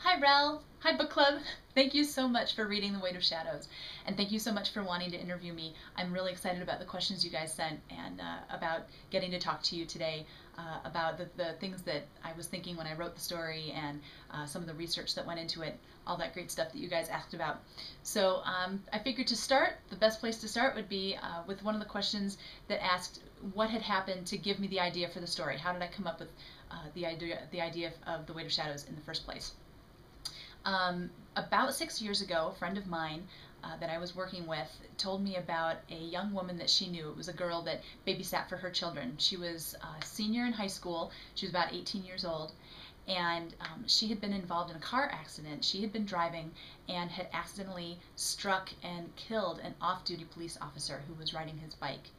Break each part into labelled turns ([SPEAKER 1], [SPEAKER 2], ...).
[SPEAKER 1] Hi Rel! Hi book club! Thank you so much for reading The Weight of Shadows, and thank you so much for wanting to interview me. I'm really excited about the questions you guys sent and about getting to talk to you today about the things that I was thinking when I wrote the story and some of the research that went into it, all that great stuff that you guys asked about. So I figured to start, the best place to start would be with one of the questions that asked what had happened to give me the idea for the story. How did I come up with the idea of The Weight of Shadows in the first place? About 6 years ago, a friend of mine that I was working with told me about a young woman that she knew. It was a girl that babysat for her children. She was a senior in high school. She was about 18 years old, and she had been involved in a car accident. She had been driving and had accidentally struck and killed an off-duty police officer who was riding his bike.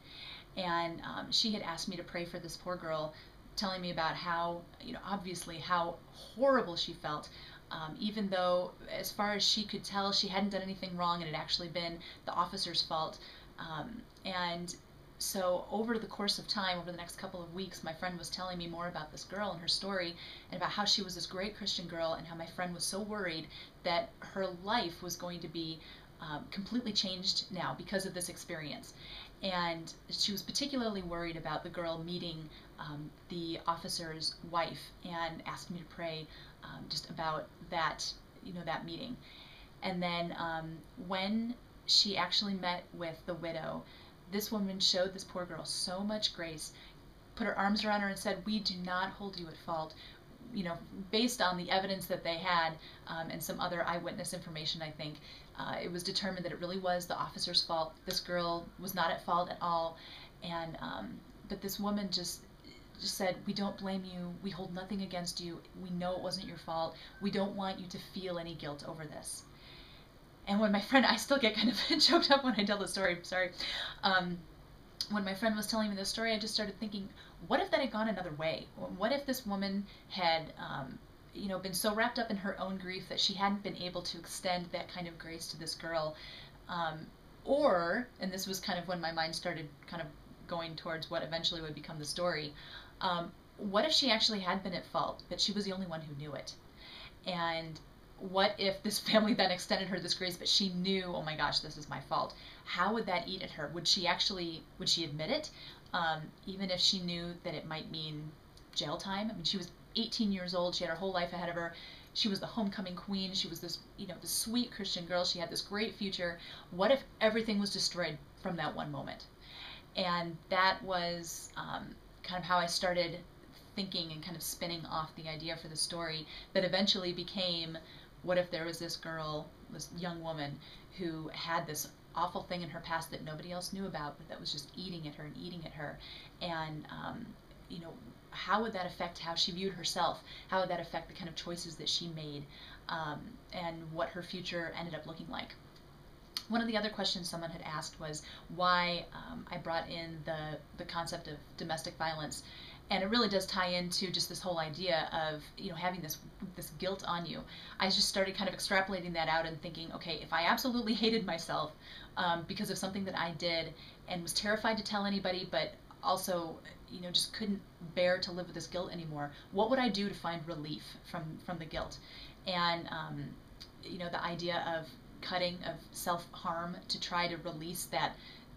[SPEAKER 1] And she had asked me to pray for this poor girl, telling me about how, obviously how horrible she felt. Even though, as far as she could tell, she hadn't done anything wrong and it had actually been the officer's fault. And so over the course of time, over the next couple of weeks, my friend was telling me more about this girl and her story and about how she was this great Christian girl and how my friend was so worried that her life was going to be completely changed now because of this experience. And she was particularly worried about the girl meeting the officer's wife and asked me to pray just about that, that meeting. And then when she actually met with the widow, this woman showed this poor girl so much grace, put her arms around her and said, "We do not hold you at fault." Based on the evidence that they had and some other eyewitness information, I think, it was determined that it really was the officer's fault. This girl was not at fault at all. And but this woman just said, "We don't blame you. We hold nothing against you. We know it wasn't your fault. We don't want you to feel any guilt over this." And when my friend, I still get kind of choked up when I tell the story, sorry. When my friend was telling me this story, I just started thinking, what if that had gone another way? What if this woman had, been so wrapped up in her own grief that she hadn't been able to extend that kind of grace to this girl? Or, and this was kind of when my mind started kind of going towards what eventually would become the story, what if she actually had been at fault, but she was the only one who knew it? And what if this family then extended her this grace, but she knew, oh my gosh, this is my fault? How would that eat at her? Would she admit it? Even if she knew that it might mean jail time? I mean, she was 18 years old. She had her whole life ahead of her. She was the homecoming queen. She was this, this sweet Christian girl. She had this great future. What if everything was destroyed from that one moment? And that was kind of how I started thinking and kind of spinning off the idea for the story that eventually became, what if there was this girl, this young woman, who had this awful thing in her past that nobody else knew about, but that was just eating at her and eating at her. And, how would that affect how she viewed herself? How would that affect the kind of choices that she made and what her future ended up looking like? One of the other questions someone had asked was why I brought in the concept of domestic violence. And it really does tie into just this whole idea of, having this guilt on you. I just started kind of extrapolating that out and thinking, okay, if I absolutely hated myself because of something that I did and was terrified to tell anybody, but also, just couldn't bear to live with this guilt anymore, what would I do to find relief from the guilt? And, the idea of cutting, of self-harm to try to release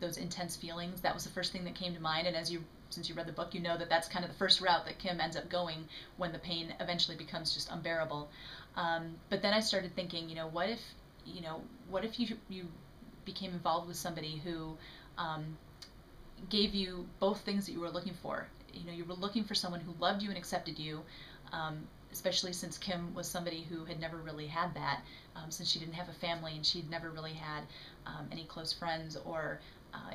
[SPEAKER 1] those intense feelings, that was the first thing that came to mind. And since you read the book, you know that that's kind of the first route that Kim ends up going when the pain eventually becomes just unbearable. But then I started thinking, what if you became involved with somebody who gave you both things that you were looking for? You were looking for someone who loved you and accepted you, especially since Kim was somebody who had never really had that, since she didn't have a family and she'd never really had any close friends or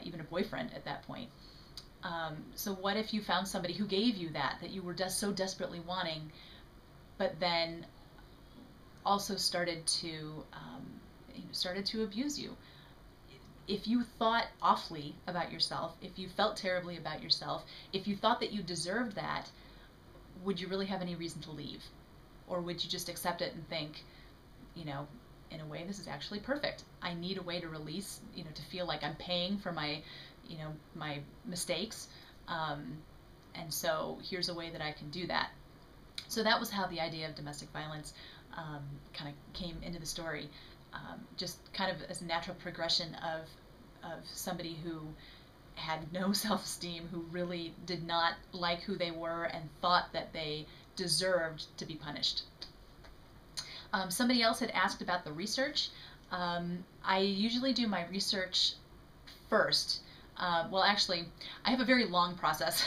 [SPEAKER 1] even a boyfriend at that point. So what if you found somebody who gave you that you were so desperately wanting, but then also started to abuse you? If you thought awfully about yourself, if you felt terribly about yourself, if you thought that you deserved that, would you really have any reason to leave? Or would you just accept it and think, in a way, this is actually perfect. I need a way to release, to feel like I'm paying for my, my mistakes. And so here's a way that I can do that. So that was how the idea of domestic violence kind of came into the story, just kind of as a natural progression of somebody who had no self-esteem, who really did not like who they were and thought that they deserved to be punished. Somebody else had asked about the research. I usually do my research first. Well, actually, I have a very long process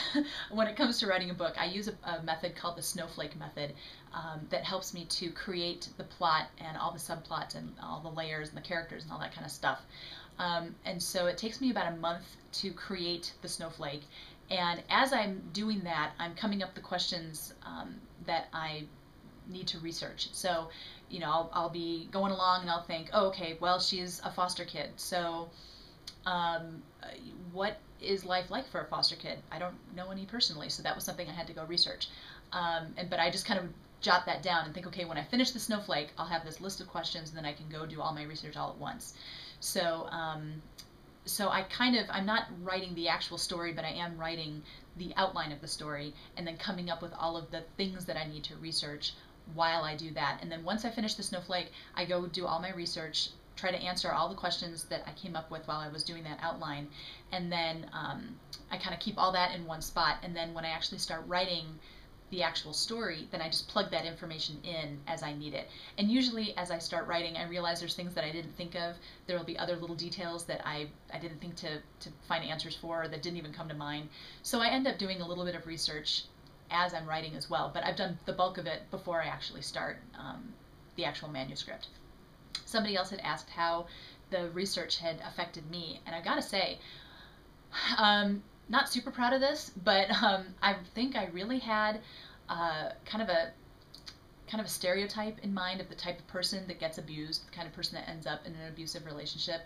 [SPEAKER 1] when it comes to writing a book. I use a method called the snowflake method that helps me to create the plot and all the subplots and all the layers and the characters and all that kind of stuff. And so it takes me about a month to create the snowflake. And as I'm doing that, I'm coming up with the questions that I need to research. So, you know, I'll be going along and I'll think, oh, okay, well, she's a foster kid. So what is life like for a foster kid? I don't know any personally, so that was something I had to go research. But I just kind of jot that down and think, okay, when I finish the snowflake, I'll have this list of questions, and then I can go do all my research all at once. So, so I'm not writing the actual story, but I am writing the outline of the story, and then coming up with all of the things that I need to research while I do that. And then once I finish the snowflake, I go do all my research, try to answer all the questions that I came up with while I was doing that outline, and then I kind of keep all that in one spot. And then when I actually start writing the actual story, then I just plug that information in as I need it. And usually as I start writing, I realize there's things that I didn't think of. There will be other little details that I didn't think to find answers for, or that didn't even come to mind. So I end up doing a little bit of research as I'm writing as well, but I've done the bulk of it before I actually start the actual manuscript. Somebody else had asked how the research had affected me, and I gotta say, not super proud of this, but I think I really had kind of a stereotype in mind of the type of person that gets abused, the kind of person that ends up in an abusive relationship.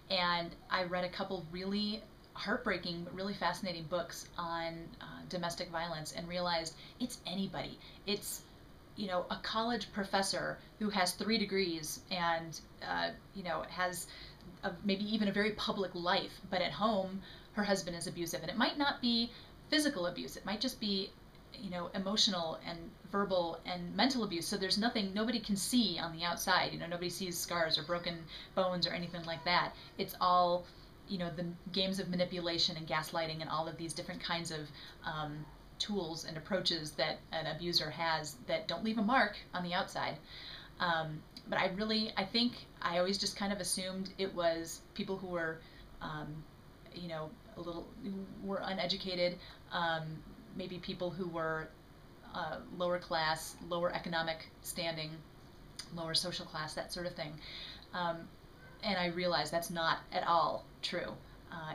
[SPEAKER 1] And I read a couple really heartbreaking but really fascinating books on domestic violence and realized it's anybody. It's, you know, a college professor who has 3 degrees and you know, has maybe even a very public life, but at home her husband is abusive. And it might not be physical abuse, it might just be, you know, emotional and verbal and mental abuse. So there's nothing, nobody can see on the outside. You know, nobody sees scars or broken bones or anything like that. It's all, you know, the games of manipulation and gaslighting and all of these different kinds of tools and approaches that an abuser has that don't leave a mark on the outside. But I think I always just kind of assumed it was people who were, you know, were uneducated, maybe people who were lower class, lower economic standing, lower social class, that sort of thing. And I realized that's not at all true.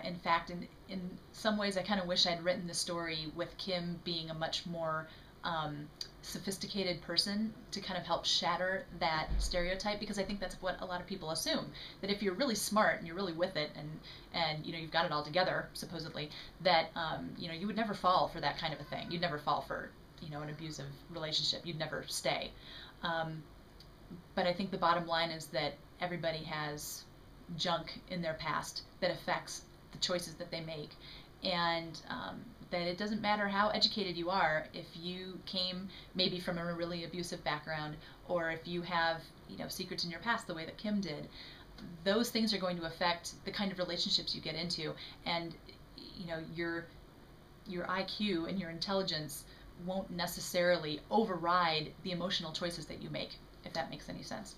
[SPEAKER 1] In fact, in some ways, I kind of wish I'd written the story with Kim being a much more sophisticated person to kind of help shatter that stereotype, because I think that's what a lot of people assume, that if you're really smart and you're really with it and you know, you've got it all together, supposedly, that you know, you would never fall for that kind of a thing. You'd never fall for, you know, an abusive relationship. You'd never stay. But I think the bottom line is that everybody has junk in their past that affects the choices that they make, and that it doesn't matter how educated you are, if you came maybe from a really abusive background, or if you have, you know, secrets in your past the way that Kim did, those things are going to affect the kind of relationships you get into, and you know, your IQ and your intelligence won't necessarily override the emotional choices that you make, if that makes any sense.